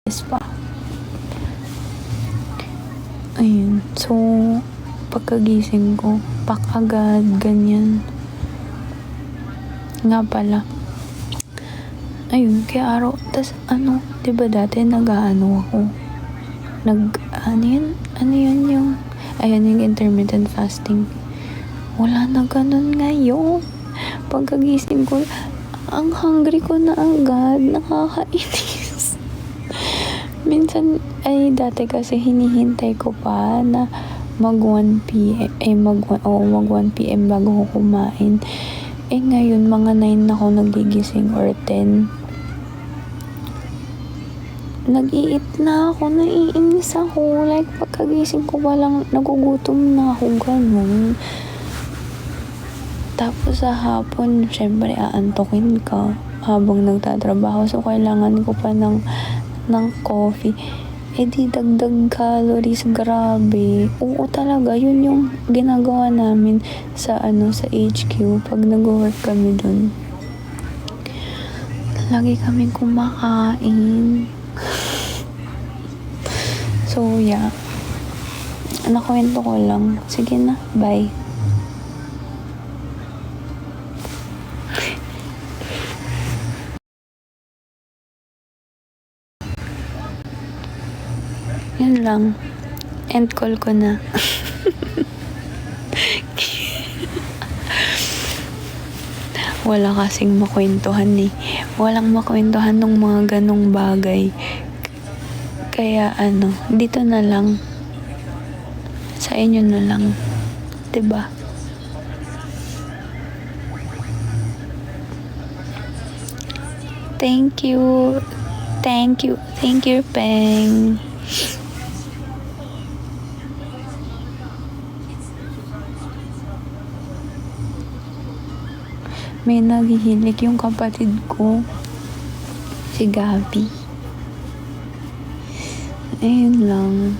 pa. Ayun. So, pagkagising ko, pak agad, ganyan. Nga pala. Ayun, kaya araw, tas diba dati nag-aano ako. Ano yun yung, ayun yung intermittent fasting. Wala na ganun ngayon. Pagkagising ko, ang hungry ko na agad, nakakainis. Minsan, dati kasi hinihintay ko pa na mag 1 p.m. bago ko kumain. Ngayon, mga 9 na ako nagigising or 10. Nag-i-eat na ako, naiinis ako. Like, pagkagising ko palang nagugutom na ako, ganun. Tapos sa hapon, syempre, aantokin ka habang nagtatrabaho. So, kailangan ko pa ng coffee. Di dagdag calories, grabe. Oo talaga, yun yung ginagawa namin sa HQ pag nag-work kami dun. Lagi kaming kumakain. So, yeah. Nakwento ko lang. Sige na, bye. Yun lang. End call ko na. Wala kasing makwentuhan eh. Walang makwentuhan ng mga ganong bagay. Kaya dito na lang. Sa inyo na lang. 'Di ba? Thank you. Thank you, Peng. May naghihilik yung kapatid ko. Si Gabi. Ayun lang.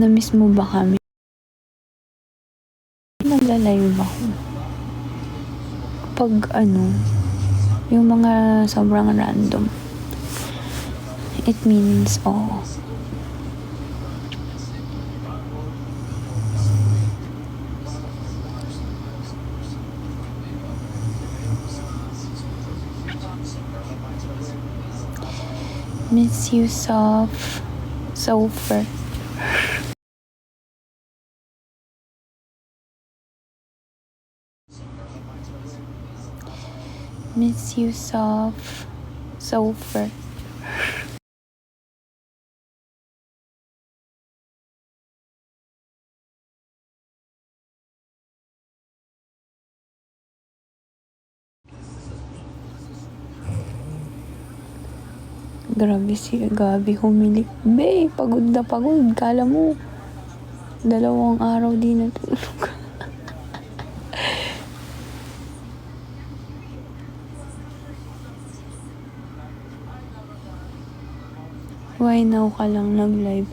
Na-miss mo ba kami? Naglalive ako. Pag yung mga sobrang random. It means, miss you, Sofer. Miss you, Sofer. Grabe si Gabi humilik. Be, pagod na pagod. Kala mo, 2 araw din natulog. Why now ka lang nag-live?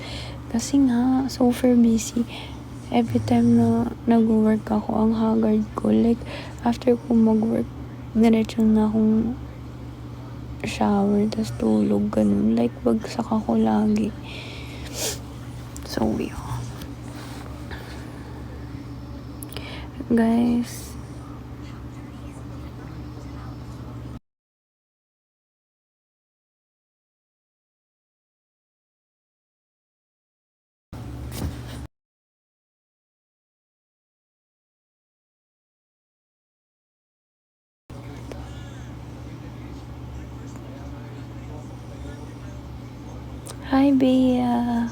Kasi nga, super busy. Every time na nag-work ako, ang haggard ko. Like, after ko mag-work, diretso na akong shower, tas tulog, ganun. Like, bagsak ako lagi. So, yun. Guys, hi, Bea.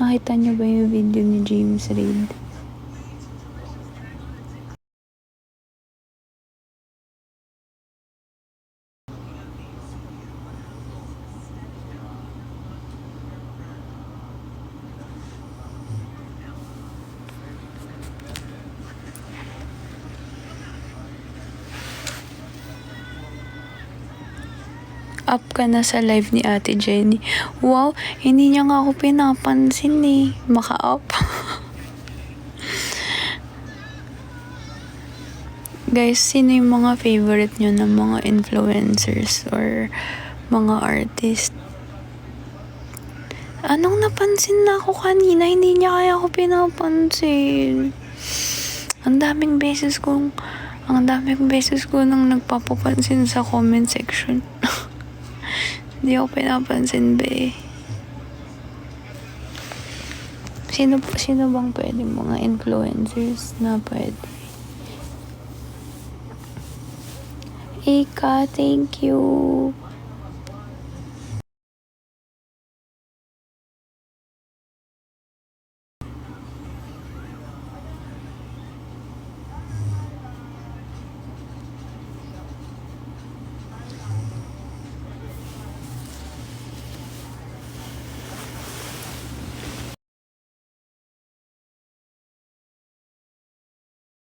Nakita niyo ba yung video ni James Reid? up ka na sa live ni Ate Jenny. Wow, hindi niya nga ako pinapansin eh. Maka-up. Guys, sino yung mga favorite nyo ng mga influencers or mga artist? Anong napansin na ako kanina? Hindi niya kaya ako pinapansin. Ang daming beses ko nang nagpapapansin sa comment section. Hindi ako pinapansin, be. Sino bang pwede mga influencers na pwede? Ika, thank you.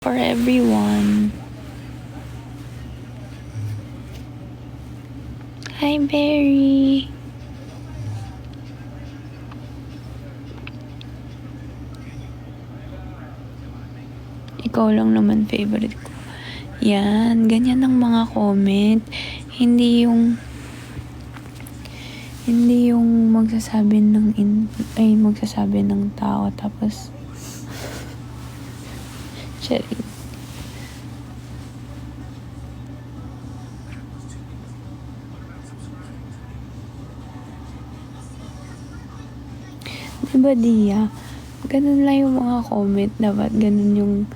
For everyone. Hi, Berry. Ikaw lang naman favorite ko. Yan, ganyan ang mga comment. Hindi yung magsasabi ng tao tapos sharing. Diba, Dia? Ganun lang yung mga comment. Dapat ganun yung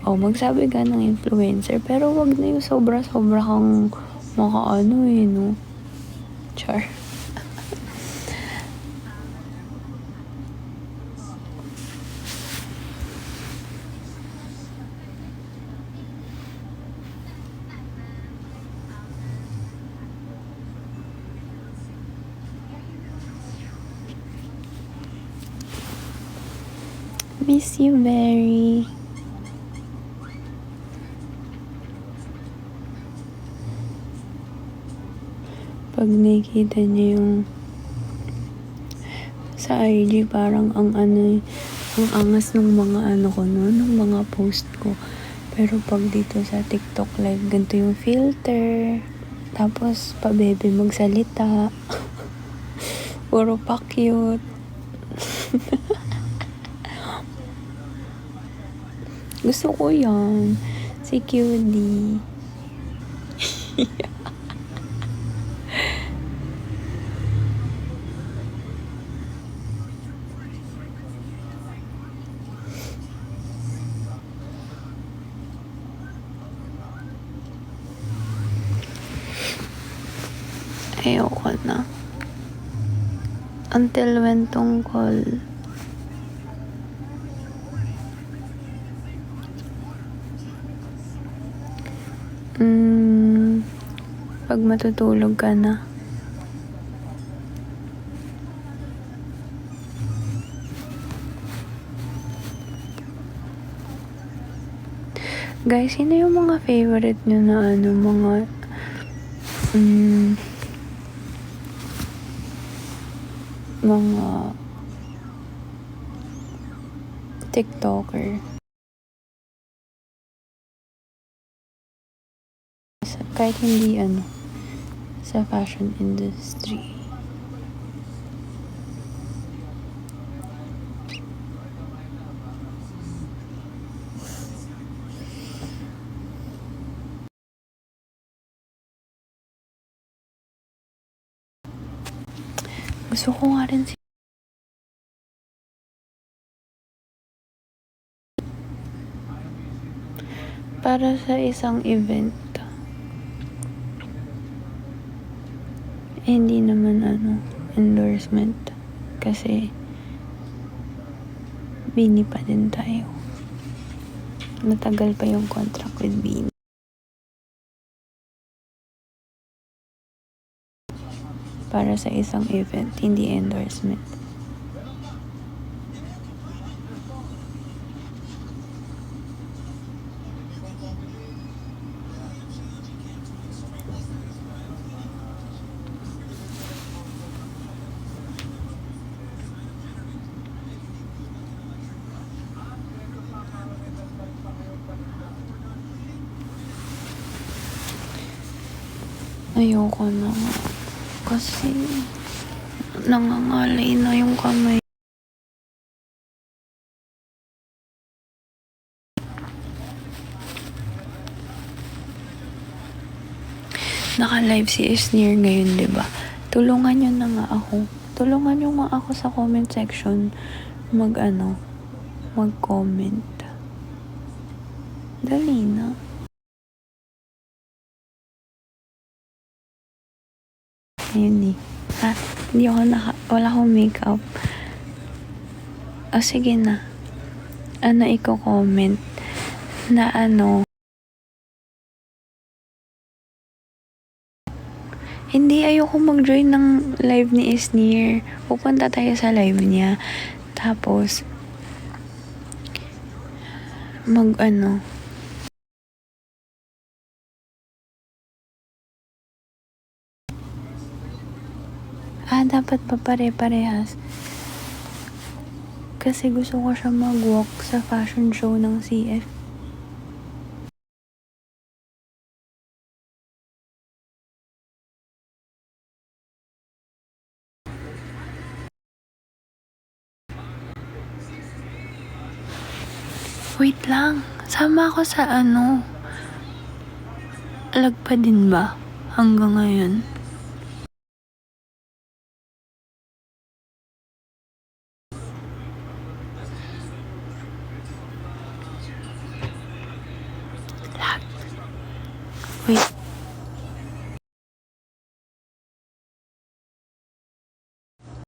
magsabi ka ng influencer. Pero wag na yung sobra-sobra kang no? Char. Miss you very. Pag nakikita niyo yung sa IG, parang ang angas ng mga ng mga post ko. Pero pag dito sa TikTok live, ganito yung filter. Tapos, pa-bebe magsalita. Puro pa-cute. Gusto ko yan. Si QD. Ayoko na. Until when tungkol? Pag matutulog ka na. Guys, sino yung mga favorite nyo na mga TikToker? Kahit hindi sa fashion industry. Gusto ko nga rin para sa isang event. Hindi naman endorsement. Kasi Bini pa din tayo. Matagal pa yung contract with Bini. Para sa isang event, hindi endorsement. Ayoko na nga. Kasi nangangalay na yung kamay. Naka-live si Isnir ngayon, diba? Tulungan nyo na nga ako. Tulungan nyo nga ako sa comment section. Mag-comment. Dali na. Ayun eh. Hindi ako wala akong makeup. Sige na. Iko-comment na hindi, ayoko mag-join ng live ni Isnir. Pupunta tayo sa live niya. Tapos, dapat pa pare-parehas. Kasi gusto ko siya mag-walk sa fashion show ng CF. Wait lang. Sama ako sa Lagpa din ba? Hanggang ngayon. Wait.